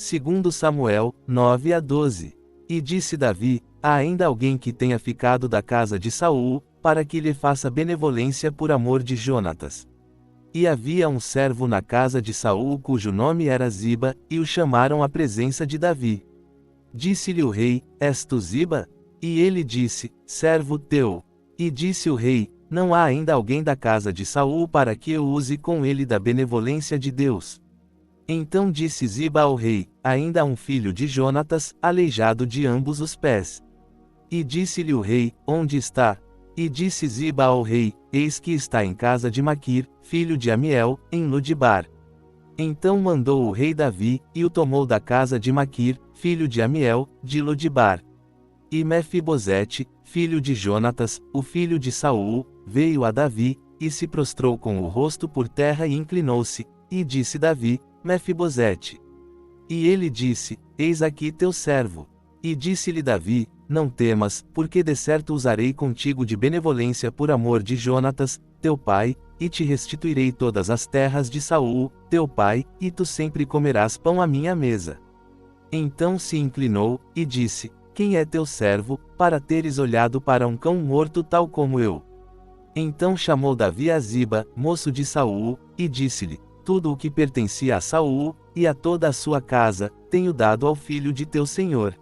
Segundo Samuel, 9-12. E disse Davi: há ainda alguém que tenha ficado da casa de Saul, para que lhe faça benevolência por amor de Jonatas. E havia um servo na casa de Saul cujo nome era Ziba, e o chamaram à presença de Davi. Disse-lhe o rei: és tu Ziba? E ele disse: servo teu. E disse o rei: não há ainda alguém da casa de Saul para que eu use com ele da benevolência de Deus. Então disse Ziba ao rei: ainda há um filho de Jonatas, aleijado de ambos os pés. E disse-lhe o rei: onde está? E disse Ziba ao rei: eis que está em casa de Maquir, filho de Amiel, em Lodebar. Então mandou o rei Davi, e o tomou da casa de Maquir, filho de Amiel, de Lodebar. E Mefibosete, filho de Jonatas, o filho de Saul, veio a Davi, e se prostrou com o rosto por terra e inclinou-se, e disse Davi: Mefibosete. E ele disse: eis aqui teu servo. E disse-lhe Davi: não temas, porque de certo usarei contigo de benevolência por amor de Jonatas, teu pai, e te restituirei todas as terras de Saul, teu pai, e tu sempre comerás pão à minha mesa. Então se inclinou, e disse: quem é teu servo, para teres olhado para um cão morto tal como eu? Então chamou Davi a Ziba, moço de Saul, e disse-lhe: tudo o que pertencia a Saul, e a toda a sua casa, tenho dado ao filho de teu senhor.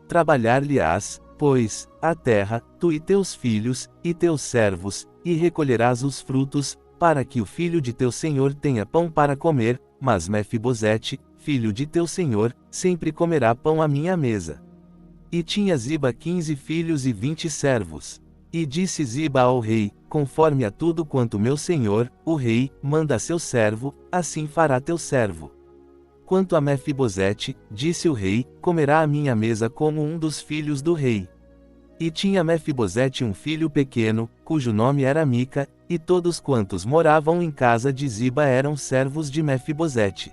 Trabalhar-lhe-ás, pois, a terra, tu e teus filhos, e teus servos, e recolherás os frutos, para que o filho de teu senhor tenha pão para comer, mas Mefibosete, filho de teu senhor, sempre comerá pão à minha mesa. E tinha Ziba 15 filhos e 20 servos. E disse Ziba ao rei: conforme a tudo quanto meu senhor, o rei, manda a seu servo, assim fará teu servo. Quanto a Mefibosete, disse o rei, comerá à minha mesa como um dos filhos do rei. E tinha Mefibosete um filho pequeno, cujo nome era Mica, e todos quantos moravam em casa de Ziba eram servos de Mefibosete.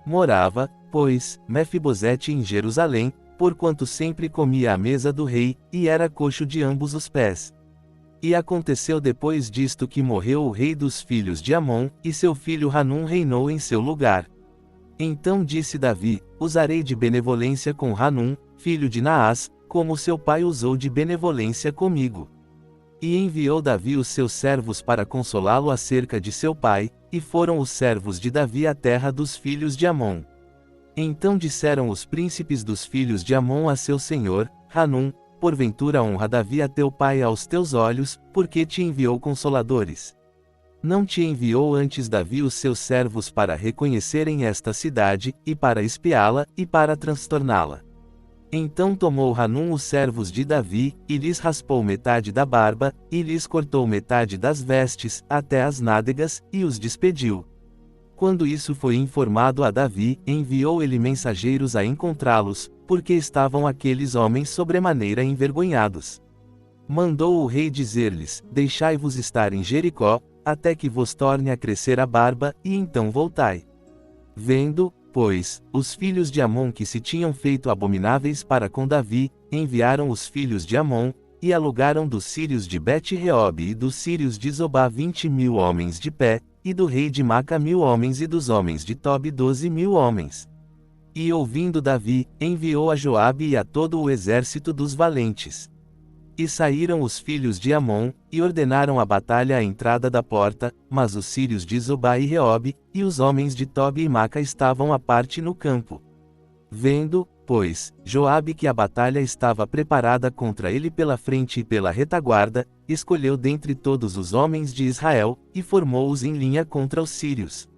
Morava, pois, Mefibosete em Jerusalém, porquanto sempre comia à mesa do rei, e era coxo de ambos os pés. E aconteceu depois disto que morreu o rei dos filhos de Amon, e seu filho Hanum reinou em seu lugar. Então disse Davi: usarei de benevolência com Hanum, filho de Naás, como seu pai usou de benevolência comigo. E enviou Davi os seus servos para consolá-lo acerca de seu pai, e foram os servos de Davi à terra dos filhos de Amon. Então disseram os príncipes dos filhos de Amon a seu senhor, Hanum: porventura honra Davi a teu pai aos teus olhos, porque te enviou consoladores. Não te enviou antes Davi os seus servos para reconhecerem esta cidade, e para espiá-la, e para transtorná-la. Então tomou Hanum os servos de Davi, e lhes raspou metade da barba, e lhes cortou metade das vestes, até as nádegas, e os despediu. Quando isso foi informado a Davi, enviou ele mensageiros a encontrá-los, porque estavam aqueles homens sobremaneira envergonhados. Mandou o rei dizer-lhes: deixai-vos estar em Jericó, até que vos torne a crescer a barba, e então voltai. Vendo, pois, os filhos de Amon que se tinham feito abomináveis para com Davi, enviaram os filhos de Amon, e alugaram dos sírios de Bet-Reob e dos sírios de Zobá 20.000 homens de pé, e do rei de Maca 1.000 homens e dos homens de Tobi 12.000 homens. E ouvindo Davi, enviou a Joabe e a todo o exército dos valentes. E saíram os filhos de Amon, e ordenaram a batalha à entrada da porta, mas os sírios de Zobá e Reob, e os homens de Tobi e Maca estavam à parte no campo. Vendo, pois, Joabe que a batalha estava preparada contra ele pela frente e pela retaguarda, escolheu dentre todos os homens de Israel, e formou-os em linha contra os sírios.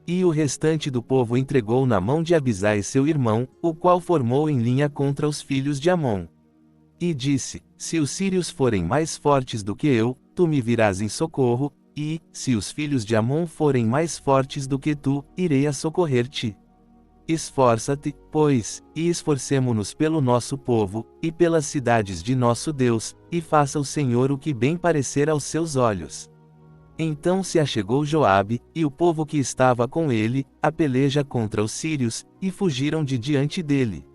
E o restante do povo entregou na mão de Abisai seu irmão, o qual formou em linha contra os filhos de Amon. E disse: se os sírios forem mais fortes do que eu, tu me virás em socorro, e, se os filhos de Amon forem mais fortes do que tu, irei a socorrer-te. Esforça-te, pois, e esforcemo-nos pelo nosso povo, e pelas cidades de nosso Deus, e faça o Senhor o que bem parecer aos seus olhos. Então se achegou Joabe, e o povo que estava com ele, a peleja contra os sírios, e fugiram de diante dele.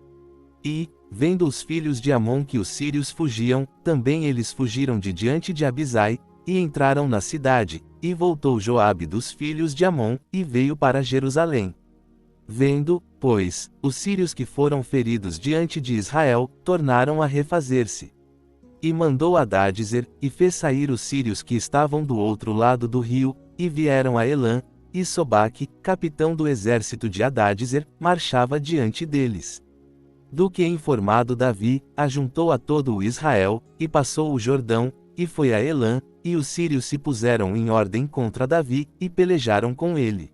E, vendo os filhos de Amon que os sírios fugiam, também eles fugiram de diante de Abisai, e entraram na cidade, e voltou Joabe dos filhos de Amon, e veio para Jerusalém. Vendo, pois, os sírios que foram feridos diante de Israel, tornaram a refazer-se. E mandou Hadadezer, e fez sair os sírios que estavam do outro lado do rio, e vieram a Elã, e Sobaque, capitão do exército de Hadadezer, marchava diante deles. Do que informado Davi, ajuntou a todo o Israel, e passou o Jordão, e foi a Elã, e os sírios se puseram em ordem contra Davi, e pelejaram com ele.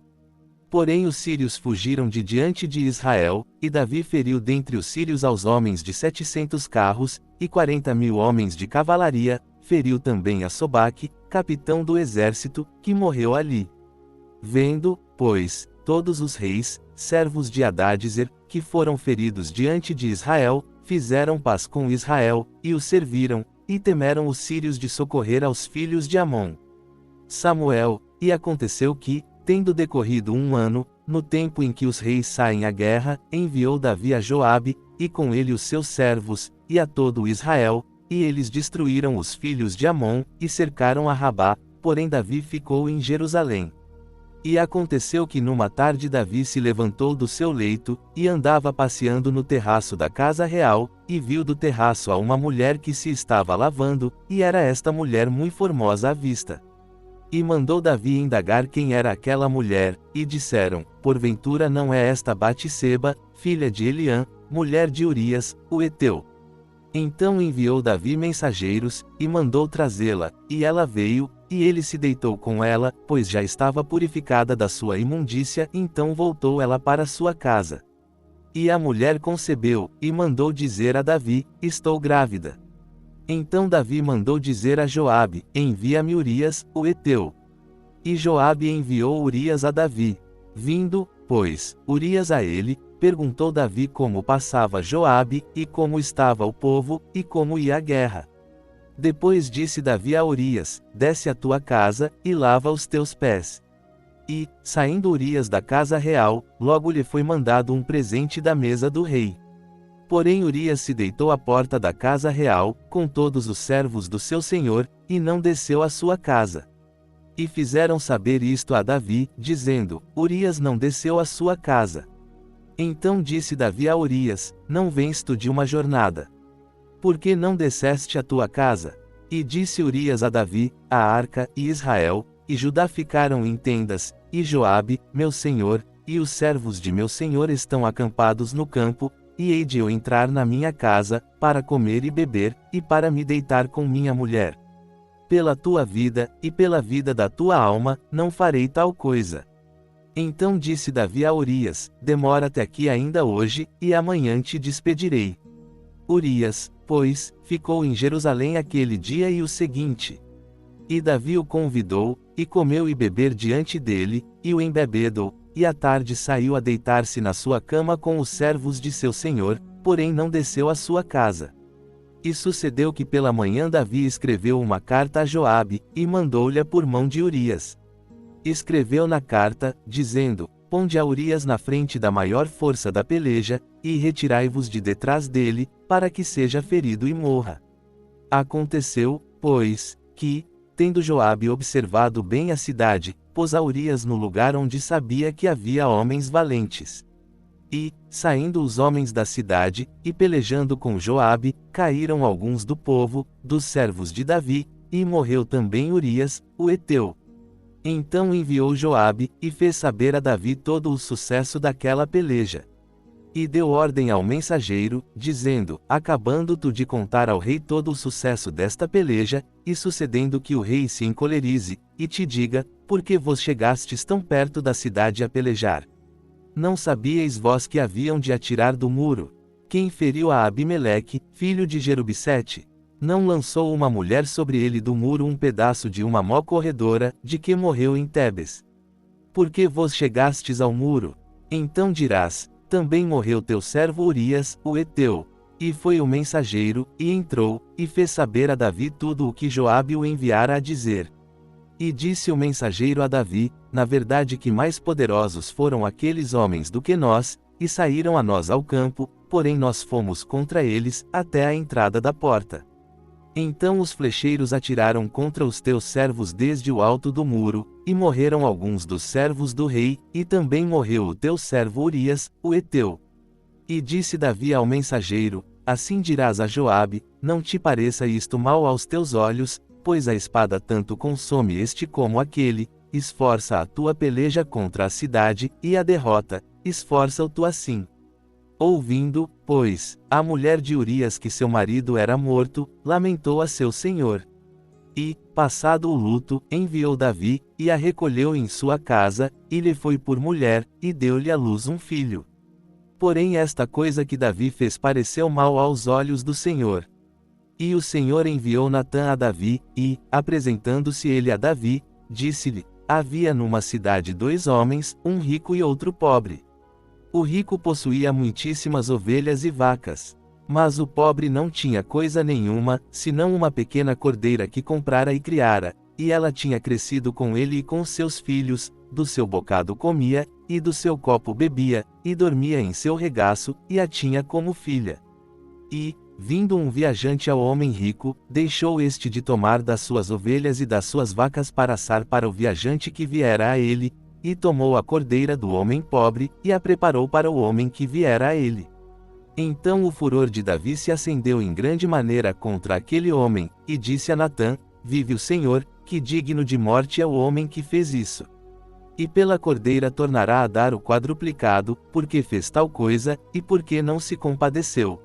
Porém os sírios fugiram de diante de Israel, e Davi feriu dentre os sírios aos homens de 700 carros, e 40.000 homens de cavalaria, feriu também a Sobaque, capitão do exército, que morreu ali. Vendo, pois, todos os reis, servos de Hadadezer, que foram feridos diante de Israel, fizeram paz com Israel, e o serviram, e temeram os sírios de socorrer aos filhos de Amon. Samuel, e aconteceu que, tendo decorrido 1 ano, no tempo em que os reis saem à guerra, enviou Davi a Joabe, e com ele os seus servos, e a todo o Israel, e eles destruíram os filhos de Amon, e cercaram a Rabá, porém Davi ficou em Jerusalém. E aconteceu que numa tarde Davi se levantou do seu leito, e andava passeando no terraço da casa real, e viu do terraço a uma mulher que se estava lavando, e era esta mulher muito formosa à vista. E mandou Davi indagar quem era aquela mulher, e disseram, porventura não é esta Batseba, filha de Eliã, mulher de Urias, o heteu. Então enviou Davi mensageiros, e mandou trazê-la, e ela veio, e ele se deitou com ela, pois já estava purificada da sua imundícia, então voltou ela para sua casa. E a mulher concebeu, e mandou dizer a Davi, estou grávida. Então Davi mandou dizer a Joabe, envia-me Urias, o heteu. E Joabe enviou Urias a Davi. Vindo, pois, Urias a ele, perguntou Davi como passava Joabe, e como estava o povo, e como ia a guerra. Depois disse Davi a Urias, desce à tua casa, e lava os teus pés. E, saindo Urias da casa real, logo lhe foi mandado um presente da mesa do rei. Porém Urias se deitou à porta da casa real, com todos os servos do seu senhor, e não desceu à sua casa. E fizeram saber isto a Davi, dizendo, Urias não desceu à sua casa. Então disse Davi a Urias, não vens tu de uma jornada? Por que não desceste à tua casa? E disse Urias a Davi, a arca, e Israel, e Judá ficaram em tendas, e Joabe, meu senhor, e os servos de meu senhor estão acampados no campo, e hei de eu entrar na minha casa, para comer e beber, e para me deitar com minha mulher. Pela tua vida, e pela vida da tua alma, não farei tal coisa. Então disse Davi a Urias, demora-te aqui ainda hoje, e amanhã te despedirei. Urias, pois, ficou em Jerusalém aquele dia e o seguinte. E Davi o convidou, e comeu e beber diante dele, e o embebedou, e à tarde saiu a deitar-se na sua cama com os servos de seu senhor, porém não desceu à sua casa. E sucedeu que pela manhã Davi escreveu uma carta a Joabe, e mandou-lhe por mão de Urias. Escreveu na carta, dizendo, ponde a Urias na frente da maior força da peleja, e retirai-vos de detrás dele, para que seja ferido e morra. Aconteceu, pois, que, tendo Joabe observado bem a cidade, pôs a Urias no lugar onde sabia que havia homens valentes. E, saindo os homens da cidade, e pelejando com Joabe, caíram alguns do povo, dos servos de Davi, e morreu também Urias, o heteu. Então enviou Joabe, e fez saber a Davi todo o sucesso daquela peleja. E deu ordem ao mensageiro, dizendo, acabando tu de contar ao rei todo o sucesso desta peleja, e sucedendo que o rei se encolerize, e te diga, por que vos chegastes tão perto da cidade a pelejar? Não sabíeis vós que haviam de atirar do muro? Quem feriu a Abimeleque, filho de Jerubissete? Não lançou uma mulher sobre ele do muro um pedaço de uma mó corredora, de que morreu em Tebes? Por que vos chegastes ao muro? Então dirás, também morreu teu servo Urias, o heteu. E foi o mensageiro, e entrou, e fez saber a Davi tudo o que Joabe o enviara a dizer. E disse o mensageiro a Davi, na verdade que mais poderosos foram aqueles homens do que nós, e saíram a nós ao campo, porém nós fomos contra eles, até a entrada da porta. Então os flecheiros atiraram contra os teus servos desde o alto do muro, e morreram alguns dos servos do rei, e também morreu o teu servo Urias, o heteu. E disse Davi ao mensageiro: Assim dirás a Joabe: Não te pareça isto mal aos teus olhos, pois a espada tanto consome este como aquele. Esforça a tua peleja contra a cidade, e a derrota, esforça-o tu assim. Ouvindo, pois, a mulher de Urias que seu marido era morto, lamentou a seu senhor. E, passado o luto, enviou Davi, e a recolheu em sua casa, e lhe foi por mulher, e deu-lhe à luz um filho. Porém esta coisa que Davi fez pareceu mal aos olhos do Senhor. E o Senhor enviou Natã a Davi, e, apresentando-se ele a Davi, disse-lhe: Havia numa cidade 2 homens, um rico e outro pobre. O rico possuía muitíssimas ovelhas e vacas. Mas o pobre não tinha coisa nenhuma, senão uma pequena cordeira que comprara e criara, e ela tinha crescido com ele e com seus filhos, do seu bocado comia, e do seu copo bebia, e dormia em seu regaço, e a tinha como filha. E, vindo um viajante ao homem rico, deixou este de tomar das suas ovelhas e das suas vacas para assar para o viajante que viera a ele, e tomou a cordeira do homem pobre, e a preparou para o homem que viera a ele. Então o furor de Davi se acendeu em grande maneira contra aquele homem, e disse a Natã: Vive o Senhor, que digno de morte é o homem que fez isso. E pela cordeira tornará a dar o quadruplicado, porque fez tal coisa, e porque não se compadeceu.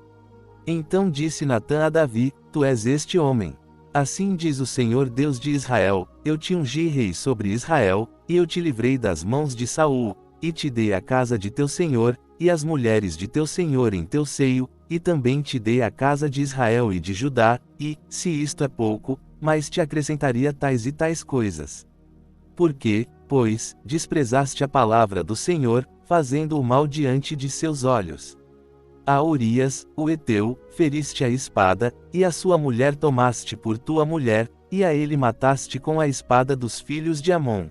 Então disse Natã a Davi: Tu és este homem. Assim diz o Senhor Deus de Israel: Eu te ungi rei sobre Israel, e eu te livrei das mãos de Saul, e te dei a casa de teu senhor, e as mulheres de teu senhor em teu seio, e também te dei a casa de Israel e de Judá, e, se isto é pouco, mais te acrescentaria tais e tais coisas. Porque, pois, desprezaste a palavra do Senhor, fazendo o mal diante de seus olhos. A Urias, o heteu, feriste a espada, e a sua mulher tomaste por tua mulher, e a ele mataste com a espada dos filhos de Amon.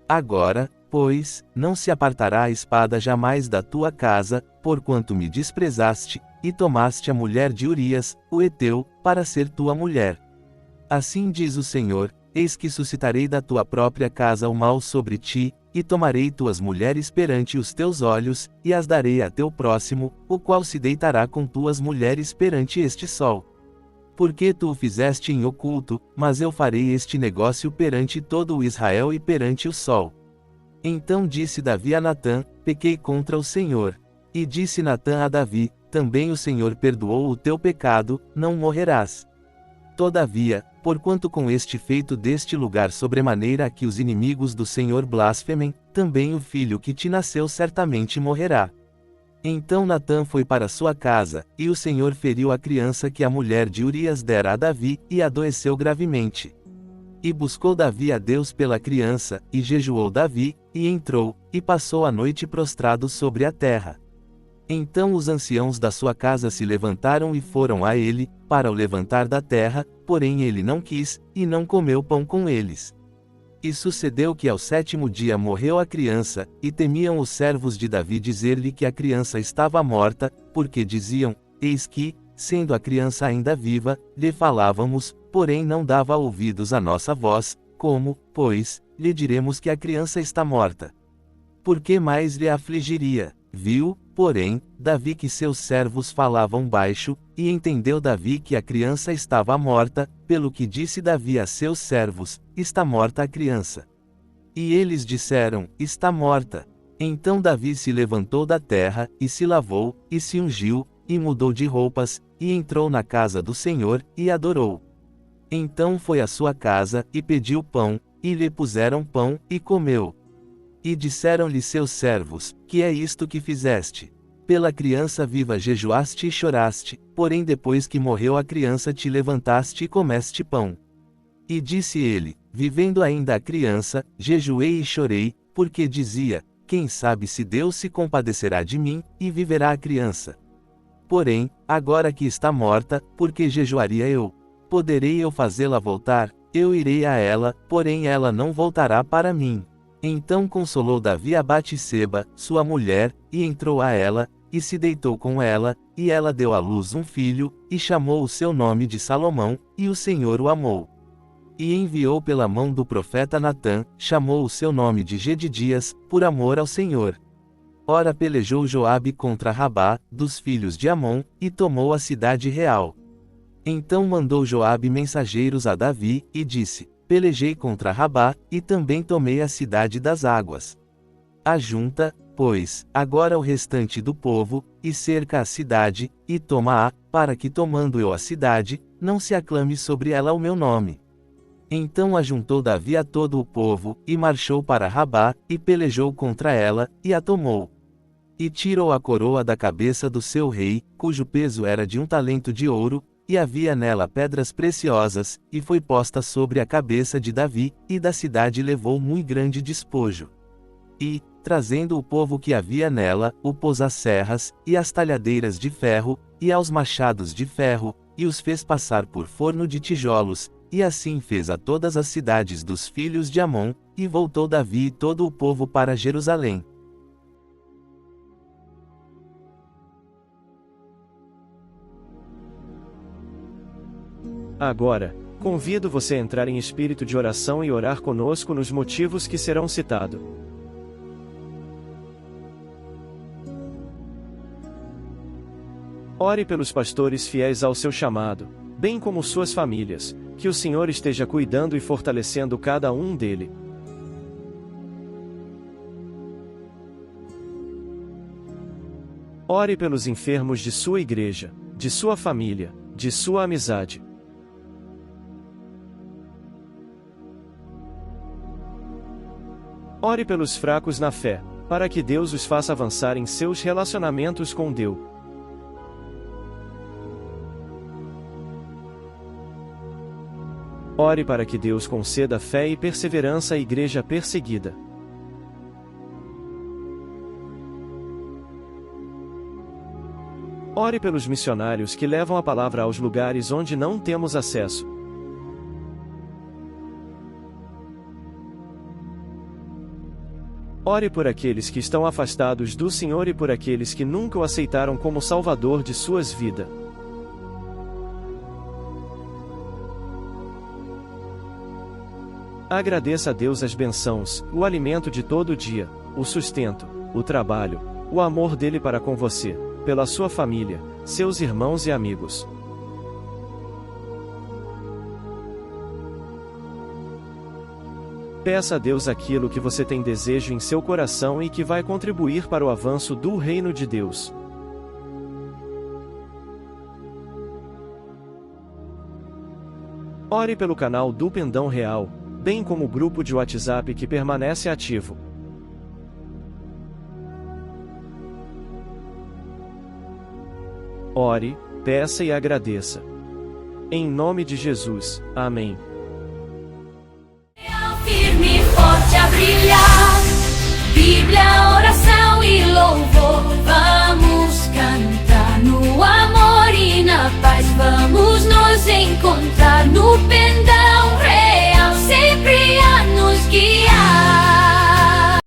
Agora, pois, não se apartará a espada jamais da tua casa, porquanto me desprezaste, e tomaste a mulher de Urias, o heteu, para ser tua mulher. Assim diz o Senhor: Eis que suscitarei da tua própria casa o mal sobre ti, e tomarei tuas mulheres perante os teus olhos, e as darei a teu próximo, o qual se deitará com tuas mulheres perante este sol. Porque tu o fizeste em oculto, mas eu farei este negócio perante todo o Israel e perante o sol. Então disse Davi a Natã: Pequei contra o Senhor. E disse Natã a Davi: Também o Senhor perdoou o teu pecado, não morrerás. Todavia, porquanto com este feito deste lugar sobremaneira a que os inimigos do Senhor blasfemem, também o filho que te nasceu certamente morrerá. Então Natã foi para sua casa, e o Senhor feriu a criança que a mulher de Urias dera a Davi, e adoeceu gravemente. E buscou Davi a Deus pela criança, e jejuou Davi, e entrou, e passou a noite prostrado sobre a terra. Então os anciãos da sua casa se levantaram e foram a ele, para o levantar da terra, porém ele não quis, e não comeu pão com eles. E sucedeu que ao 7º dia morreu a criança, e temiam os servos de Davi dizer-lhe que a criança estava morta, porque diziam: Eis que, sendo a criança ainda viva, lhe falávamos, porém não dava ouvidos à nossa voz. Como, pois, lhe diremos que a criança está morta? Por que mais lhe afligiria? Viu, porém, Davi que seus servos falavam baixo, e entendeu Davi que a criança estava morta, pelo que disse Davi a seus servos: Está morta a criança. E eles disseram: Está morta. Então Davi se levantou da terra, e se lavou, e se ungiu, e mudou de roupas, e entrou na casa do Senhor, e adorou. Então foi à sua casa, e pediu pão, e lhe puseram pão, e comeu. E disseram-lhe seus servos: Que é isto que fizeste? Pela criança viva jejuaste e choraste, porém depois que morreu a criança te levantaste e comeste pão. E disse ele: Vivendo ainda a criança, jejuei e chorei, porque dizia: Quem sabe se Deus se compadecerá de mim, e viverá a criança. Porém, agora que está morta, por que jejuaria eu? Poderei eu fazê-la voltar? Eu irei a ela, porém ela não voltará para mim. Então consolou Davi a Batseba, sua mulher, e entrou a ela, e se deitou com ela, e ela deu à luz um filho, e chamou o seu nome de Salomão, e o Senhor o amou. E enviou pela mão do profeta Natã, chamou o seu nome de Gedidias, por amor ao Senhor. Ora pelejou Joabe contra Rabá, dos filhos de Amon, e tomou a cidade real. Então mandou Joabe mensageiros a Davi, e disse: Pelejei contra Rabá, e também tomei a cidade das águas. Ajunta, pois, agora o restante do povo, e cerca a cidade, e toma-a, para que tomando eu a cidade, não se aclame sobre ela o meu nome. Então ajuntou Davi a todo o povo, e marchou para Rabá, e pelejou contra ela, e a tomou. E tirou a coroa da cabeça do seu rei, cujo peso era de 1 talento de ouro, e havia nela pedras preciosas, e foi posta sobre a cabeça de Davi, e da cidade levou muito grande despojo. E, trazendo o povo que havia nela, o pôs às serras, e às talhadeiras de ferro, e aos machados de ferro, e os fez passar por forno de tijolos, e assim fez a todas as cidades dos filhos de Amon, e voltou Davi e todo o povo para Jerusalém. Agora, convido você a entrar em espírito de oração e orar conosco nos motivos que serão citados. Ore pelos pastores fiéis ao seu chamado, bem como suas famílias, que o Senhor esteja cuidando e fortalecendo cada um dele. Ore pelos enfermos de sua igreja, de sua família, de sua amizade. Ore pelos fracos na fé, para que Deus os faça avançar em seus relacionamentos com Deus. Ore para que Deus conceda fé e perseverança à igreja perseguida. Ore pelos missionários que levam a palavra aos lugares onde não temos acesso. Ore por aqueles que estão afastados do Senhor e por aqueles que nunca o aceitaram como Salvador de suas vidas. Agradeça a Deus as bênçãos, o alimento de todo dia, o sustento, o trabalho, o amor dele para com você, pela sua família, seus irmãos e amigos. Peça a Deus aquilo que você tem desejo em seu coração e que vai contribuir para o avanço do reino de Deus. Ore pelo canal do Pendão Real, bem como o grupo de WhatsApp que permanece ativo. Ore, peça e agradeça. Em nome de Jesus, amém. Firme e forte a brilhar, Bíblia, oração e louvor, vamos cantar no amor e na paz, vamos nos encontrar no pendão real, sempre a nos guiar.